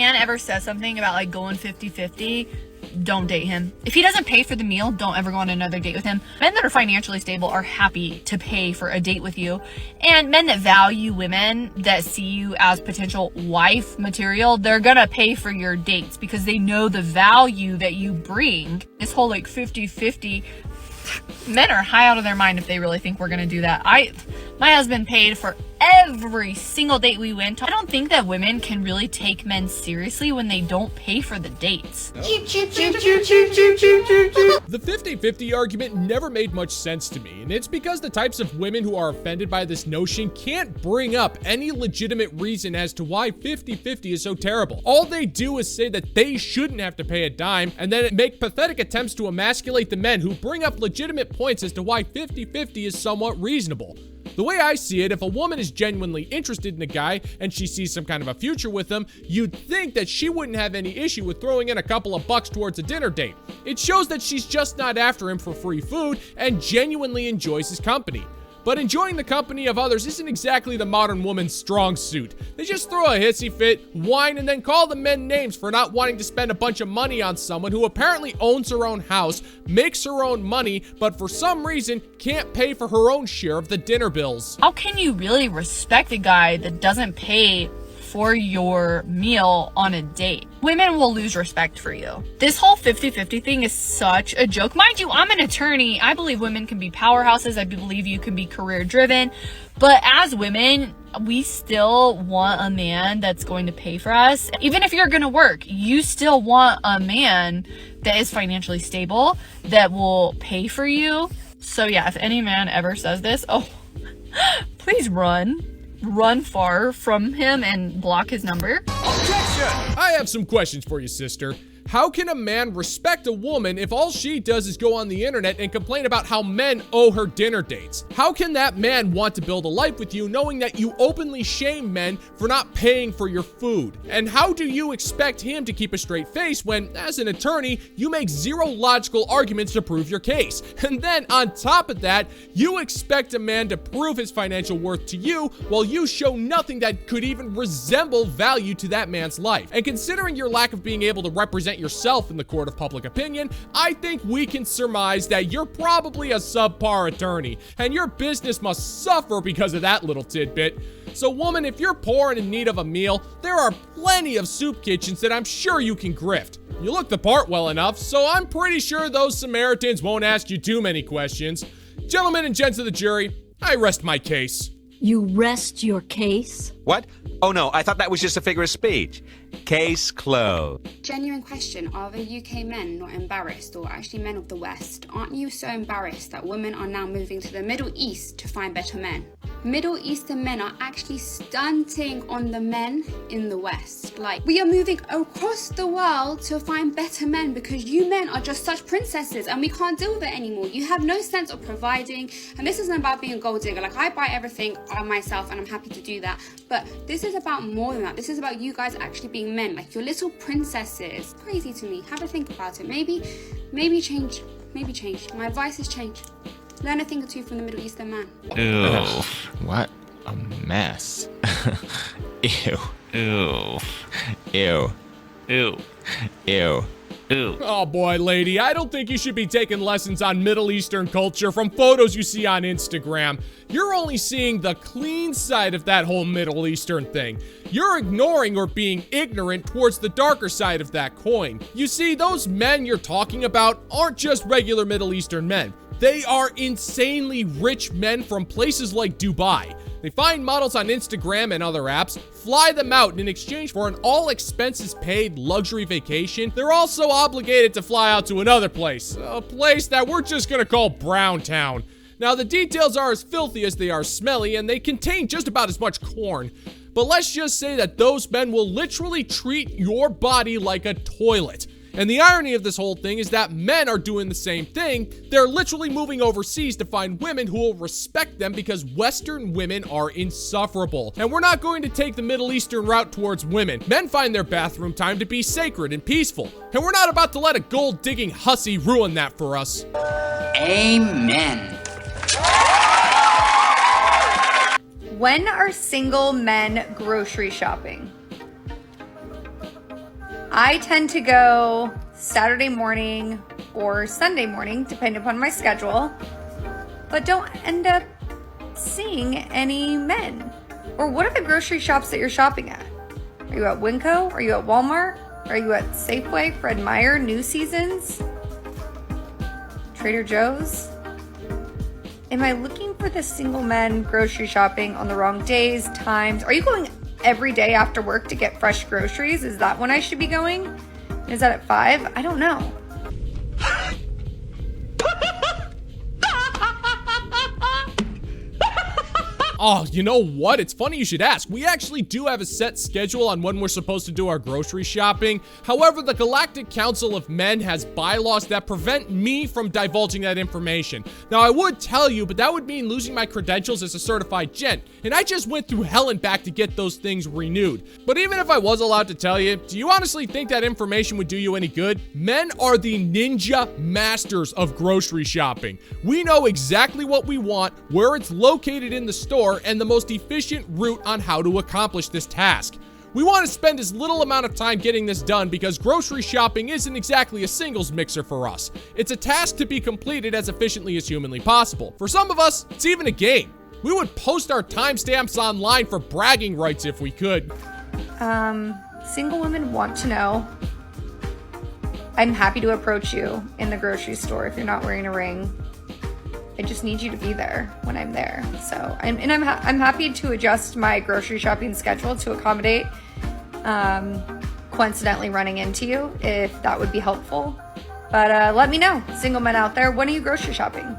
man ever says something about like going 50-50, don't date him. If he doesn't pay for the meal, don't ever go on another date with him. Men that are financially stable are happy to pay for a date with you. And men that value women, that see you as potential wife material, they're gonna pay for your dates because they know the value that you bring. This whole like 50-50, men are high out of their mind if they really think we're gonna do that. My husband paid for every single date we went on. I don't think that women can really take men seriously when they don't pay for the dates. The 50-50 argument never made much sense to me, and it's because the types of women who are offended by this notion can't bring up any legitimate reason as to why 50-50 is so terrible. All they do is say that they shouldn't have to pay a dime, and then make pathetic attempts to emasculate the men who bring up legitimate points as to why 50-50 is somewhat reasonable. The way I see it, if a woman is genuinely interested in a guy and she sees some kind of a future with him, you'd think that she wouldn't have any issue with throwing in a couple of bucks towards a dinner date. It shows that she's just not after him for free food and genuinely enjoys his company. But enjoying the company of others isn't exactly the modern woman's strong suit. They just throw a hissy fit, whine, and then call the men names for not wanting to spend a bunch of money on someone who apparently owns her own house, makes her own money, but for some reason can't pay for her own share of the dinner bills. How can you really respect a guy that doesn't pay for your meal on a date? Women will lose respect for you. This whole 50-50 thing is such a joke. Mind you, I'm an attorney. I believe women can be powerhouses. I believe you can be career driven. But as women, we still want a man that's going to pay for us. Even if you're going to work, you still want a man that is financially stable, that will pay for you. So yeah, if any man ever says this, oh, please run far from him and block his number. Objection! I have some questions for you, sister. How can a man respect a woman if all she does is go on the internet and complain about how men owe her dinner dates? How can that man want to build a life with you knowing that you openly shame men for not paying for your food? And how do you expect him to keep a straight face when, as an attorney, you make zero logical arguments to prove your case? And then, on top of that, you expect a man to prove his financial worth to you while you show nothing that could even resemble value to that man's life. And considering your lack of being able to represent yourself in the court of public opinion, I think we can surmise that you're probably a subpar attorney, and your business must suffer because of that little tidbit. So woman, if you're poor and in need of a meal, there are plenty of soup kitchens that I'm sure you can grift. You look the part well enough, so I'm pretty sure those Samaritans won't ask you too many questions. Gentlemen and gents of the jury, I rest my case. You rest your case? What? Oh no, I thought that was just a figure of speech. Case closed. Genuine question, are the UK men not embarrassed, or actually men of the West? Aren't you so embarrassed that women are now moving to the Middle East to find better men? Middle Eastern men are actually stunting on the men in the West. Like, we are moving across the world to find better men because you men are just such princesses and we can't deal with it anymore. You have no sense of providing, and this isn't about being a gold digger. Like, I buy everything on myself and I'm happy to do that, but this is about more than that. This is about you guys actually being men, like your little princesses. Crazy to me. Have a think about it. Maybe change. Maybe change. My advice is change. Learn a thing or two from the Middle Eastern man. Ew, what a mess. Ew, ew, ew, ew, ew. Ew. Oh boy, lady, I don't think you should be taking lessons on Middle Eastern culture from photos you see on Instagram. You're only seeing the clean side of that whole Middle Eastern thing. You're ignoring or being ignorant towards the darker side of that coin. You see, those men you're talking about aren't just regular Middle Eastern men. They are insanely rich men from places like Dubai. They find models on Instagram and other apps, fly them out, and in exchange for an all-expenses-paid luxury vacation, they're also obligated to fly out to another place. A place that we're just gonna call Browntown. Now, the details are as filthy as they are smelly, and they contain just about as much corn. But let's just say that those men will literally treat your body like a toilet. And the irony of this whole thing is that men are doing the same thing. They're literally moving overseas to find women who will respect them because Western women are insufferable. And we're not going to take the Middle Eastern route towards women. Men find their bathroom time to be sacred and peaceful. And we're not about to let a gold-digging hussy ruin that for us. Amen. When are single men grocery shopping? I tend to go Saturday morning or Sunday morning, depending upon my schedule, but don't end up seeing any men. Or what are the grocery shops that you're shopping at? Are you at Winco? Are you at Walmart? Are you at Safeway, Fred Meyer, New Seasons, Trader Joe's? Am I looking for the single men grocery shopping on the wrong days, times? Are you going every day after work to get fresh groceries? Is that when I should be going? Is that at 5? I don't know. Oh, you know what? It's funny you should ask. We actually do have a set schedule on when we're supposed to do our grocery shopping. However, the Galactic Council of Men has bylaws that prevent me from divulging that information. Now, I would tell you, but that would mean losing my credentials as a certified gent. And I just went through hell and back to get those things renewed. But even if I was allowed to tell you, do you honestly think that information would do you any good? Men are the ninja masters of grocery shopping. We know exactly what we want, where it's located in the store, and the most efficient route on how to accomplish this task. We want to spend as little amount of time getting this done because grocery shopping isn't exactly a singles mixer for us. It's a task to be completed as efficiently as humanly possible. For some of us, it's even a game. We would post our timestamps online for bragging rights if we could. Single women want to know. I'm happy to approach you in the grocery store if you're not wearing a ring. I just need you to be there when I'm there. So, I'm happy to adjust my grocery shopping schedule to accommodate coincidentally running into you if that would be helpful. But let me know, single men out there, when are you grocery shopping?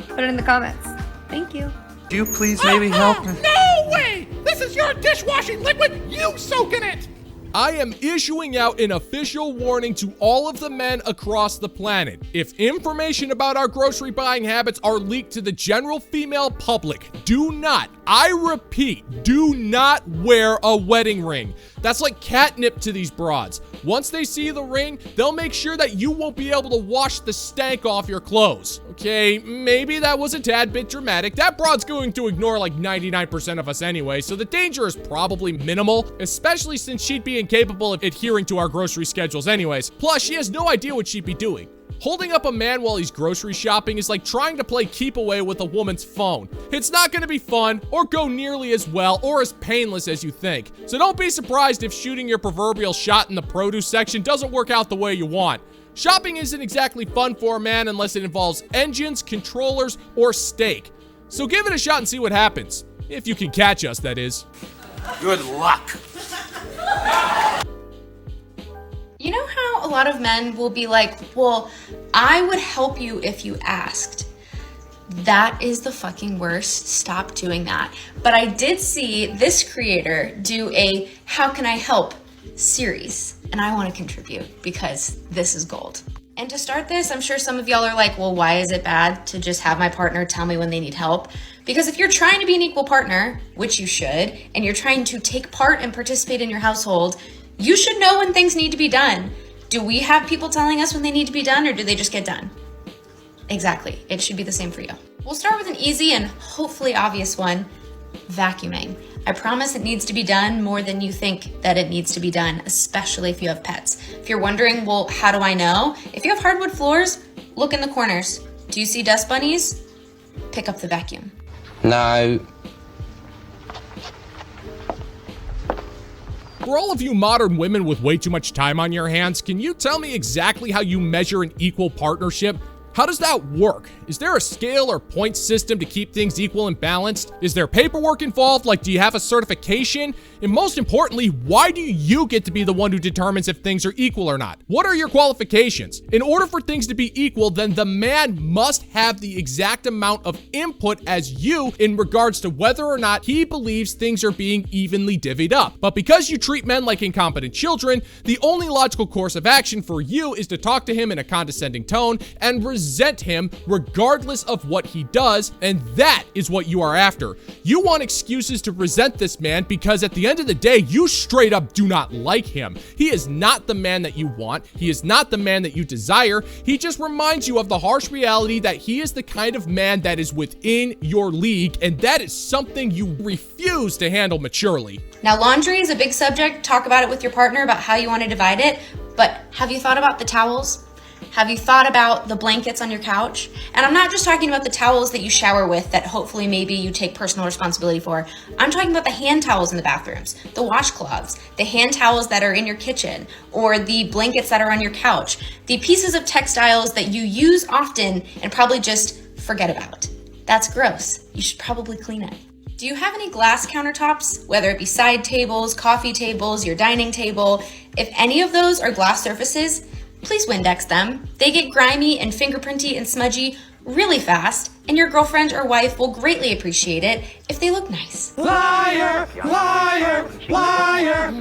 Put it in the comments. Thank you. Do you please maybe help? No way! This is your dishwashing liquid. You soak in it. I am issuing out an official warning to all of the men across the planet. If information about our grocery buying habits are leaked to the general female public, do not, I repeat, do not wear a wedding ring. That's like catnip to these broads. Once they see the ring, they'll make sure that you won't be able to wash the stank off your clothes. Okay, maybe that was a tad bit dramatic. That broad's going to ignore like 99% of us anyway, so the danger is probably minimal, especially since she'd be incapable of adhering to our grocery schedules anyways. Plus, she has no idea what she'd be doing. Holding up a man while he's grocery shopping is like trying to play keep away with a woman's phone. It's not going to be fun or go nearly as well or as painless as you think. So don't be surprised if shooting your proverbial shot in the produce section doesn't work out the way you want. Shopping isn't exactly fun for a man unless it involves engines, controllers, or steak. So give it a shot and see what happens. If you can catch us, that is. Good luck. You know how a lot of men will be like, well, I would help you if you asked. That is the fucking worst. Stop doing that. But I did see this creator do a How Can I Help series, and I want to contribute because this is gold. And to start this, I'm sure some of y'all are like, well, why is it bad to just have my partner tell me when they need help? Because if you're trying to be an equal partner, which you should, and you're trying to take part and participate in your household, you should know when things need to be done. Do we have people telling us when they need to be done, or do they just get done? Exactly. It should be the same for you. We'll start with an easy and hopefully obvious one, vacuuming. I promise it needs to be done more than you think that it needs to be done, especially if you have pets. If you're wondering, well, how do I know? If you have hardwood floors, look in the corners. Do you see dust bunnies? Pick up the vacuum. No. For all of you modern women with way too much time on your hands, can you tell me exactly how you measure an equal partnership? How does that work? Is there a scale or point system to keep things equal and balanced? Is there paperwork involved? Like, do you have a certification? And most importantly, why do you get to be the one who determines if things are equal or not? What are your qualifications? In order for things to be equal, then the man must have the exact amount of input as you in regards to whether or not he believes things are being evenly divvied up. But because you treat men like incompetent children, the only logical course of action for you is to talk to him in a condescending tone and resist resent him regardless of what he does, and that is what you are after. You want excuses to resent this man because at the end of the day, you straight up do not like him. He is not the man that you want. He is not the man that you desire. He just reminds you of the harsh reality that he is the kind of man that is within your league, and that is something you refuse to handle maturely. Now, laundry is a big subject. Talk about it with your partner about how you want to divide it. But have you thought about the towels? Have you thought about the blankets on your couch? And I'm not just talking about the towels that you shower with that hopefully maybe you take personal responsibility for. I'm talking about the hand towels in the bathrooms, the washcloths, the hand towels that are in your kitchen, or the blankets that are on your couch, the pieces of textiles that you use often and probably just forget about. That's gross. You should probably clean it. Do you have any glass countertops, whether it be side tables, coffee tables, your dining table? If any of those are glass surfaces, please Windex them. They get grimy and fingerprinty and smudgy really fast, and your girlfriend or wife will greatly appreciate it if they look nice. Liar! Liar! Liar!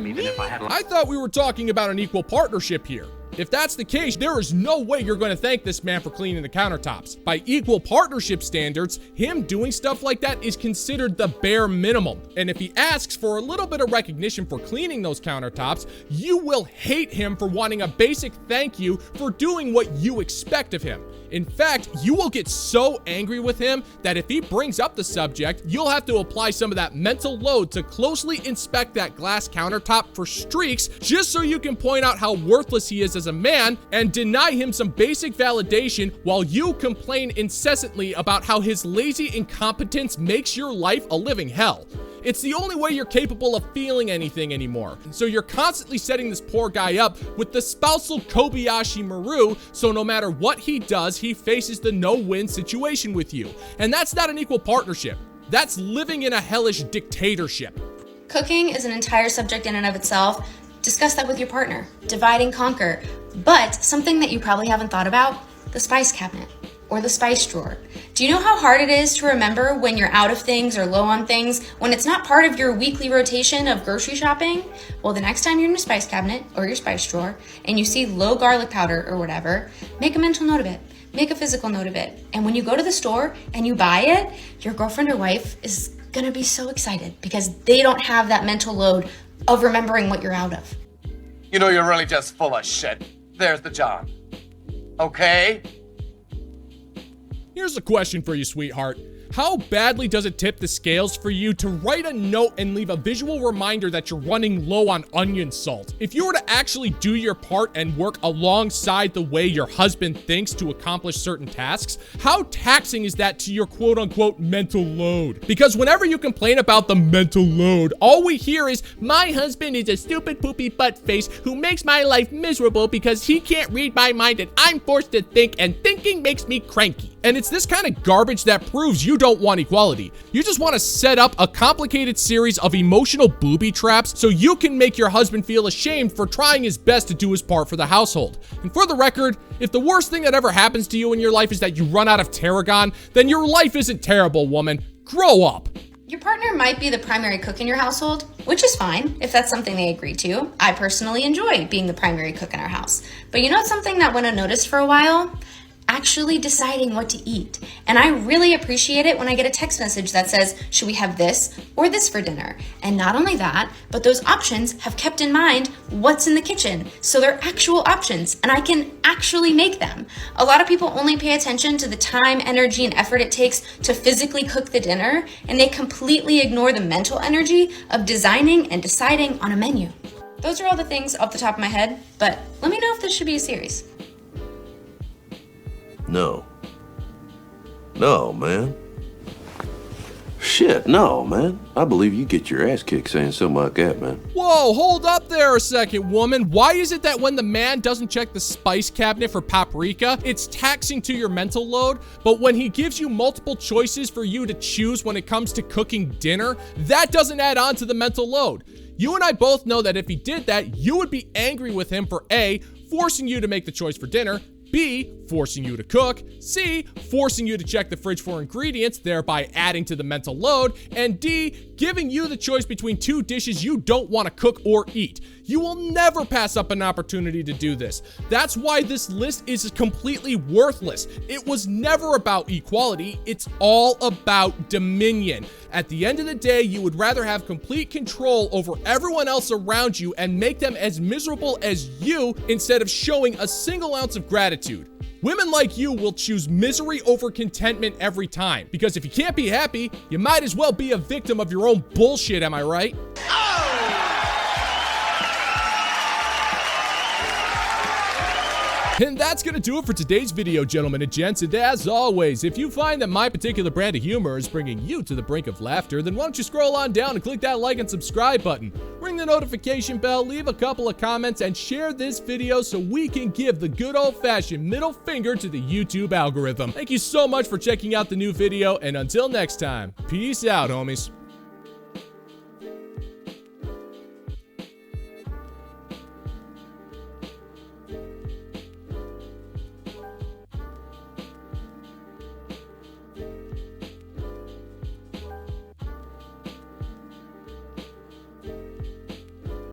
I thought we were talking about an equal partnership here. If that's the case, there is no way you're going to thank this man for cleaning the countertops. By equal partnership standards, him doing stuff like that is considered the bare minimum. And if he asks for a little bit of recognition for cleaning those countertops, you will hate him for wanting a basic thank you for doing what you expect of him. In fact, you will get so angry with him that if he brings up the subject, you'll have to apply some of that mental load to closely inspect that glass countertop for streaks just so you can point out how worthless he is as a man and deny him some basic validation while you complain incessantly about how his lazy incompetence makes your life a living hell. It's the only way you're capable of feeling anything anymore. So you're constantly setting this poor guy up with the spousal Kobayashi Maru, so no matter what he does, he faces the no-win situation with you. And that's not an equal partnership. That's living in a hellish dictatorship. Cooking is an entire subject in and of itself. Discuss that with your partner. Divide and conquer. But something that you probably haven't thought about, the spice cabinet or the spice drawer. Do you know how hard it is to remember when you're out of things or low on things, when it's not part of your weekly rotation of grocery shopping? Well, the next time you're in your spice cabinet or your spice drawer and you see low garlic powder or whatever, make a mental note of it. Make a physical note of it. And when you go to the store and you buy it, your girlfriend or wife is gonna be so excited because they don't have that mental load of remembering what you're out of. You know, you're really just full of shit. There's the John. Okay? Here's a question for you, sweetheart. How badly does it tip the scales for you to write a note and leave a visual reminder that you're running low on onion salt? If you were to actually do your part and work alongside the way your husband thinks to accomplish certain tasks, how taxing is that to your quote-unquote mental load? Because whenever you complain about the mental load, all we hear is, my husband is a stupid poopy butt face who makes my life miserable because he can't read my mind and I'm forced to think and thinking makes me cranky. And it's this kind of garbage that proves you don't want equality. You just want to set up a complicated series of emotional booby traps so you can make your husband feel ashamed for trying his best to do his part for the household. And for the record, if the worst thing that ever happens to you in your life is that you run out of tarragon, then your life isn't terrible, woman. Grow up. Your partner might be the primary cook in your household, which is fine if that's something they agree to. I personally enjoy being the primary cook in our house. But you know something that went unnoticed for a while? Actually deciding what to eat. And I really appreciate it when I get a text message that says, should we have this or this for dinner? And not only that, but those options have kept in mind what's in the kitchen. So they're actual options and I can actually make them. A lot of people only pay attention to the time, energy, and effort it takes to physically cook the dinner, and they completely ignore the mental energy of designing and deciding on a menu. Those are all the things off the top of my head, but let me know if this should be a series. No. No, man. Shit, no, man. I believe you get your ass kicked saying something like that, man. Whoa, hold up there a second, woman. Why is it that when the man doesn't check the spice cabinet for paprika, it's taxing to your mental load, but when he gives you multiple choices for you to choose when it comes to cooking dinner, that doesn't add on to the mental load? You and I both know that if he did that, you would be angry with him for A, forcing you to make the choice for dinner, B, forcing you to cook, C, forcing you to check the fridge for ingredients, thereby adding to the mental load, and D, giving you the choice between two dishes you don't want to cook or eat. You will never pass up an opportunity to do this. That's why this list is completely worthless. It was never about equality, it's all about dominion. At the end of the day, you would rather have complete control over everyone else around you and make them as miserable as you instead of showing a single ounce of gratitude. Women like you will choose misery over contentment every time, because if you can't be happy, you might as well be a victim of your own bullshit, am I right? And that's gonna do it for today's video, gentlemen and gents. And as always, if you find that my particular brand of humor is bringing you to the brink of laughter, then why don't you scroll on down and click that like and subscribe button. Ring the notification bell, leave a couple of comments, and share this video so we can give the good old-fashioned middle finger to the YouTube algorithm. Thank you so much for checking out the new video, and until next time, peace out, homies.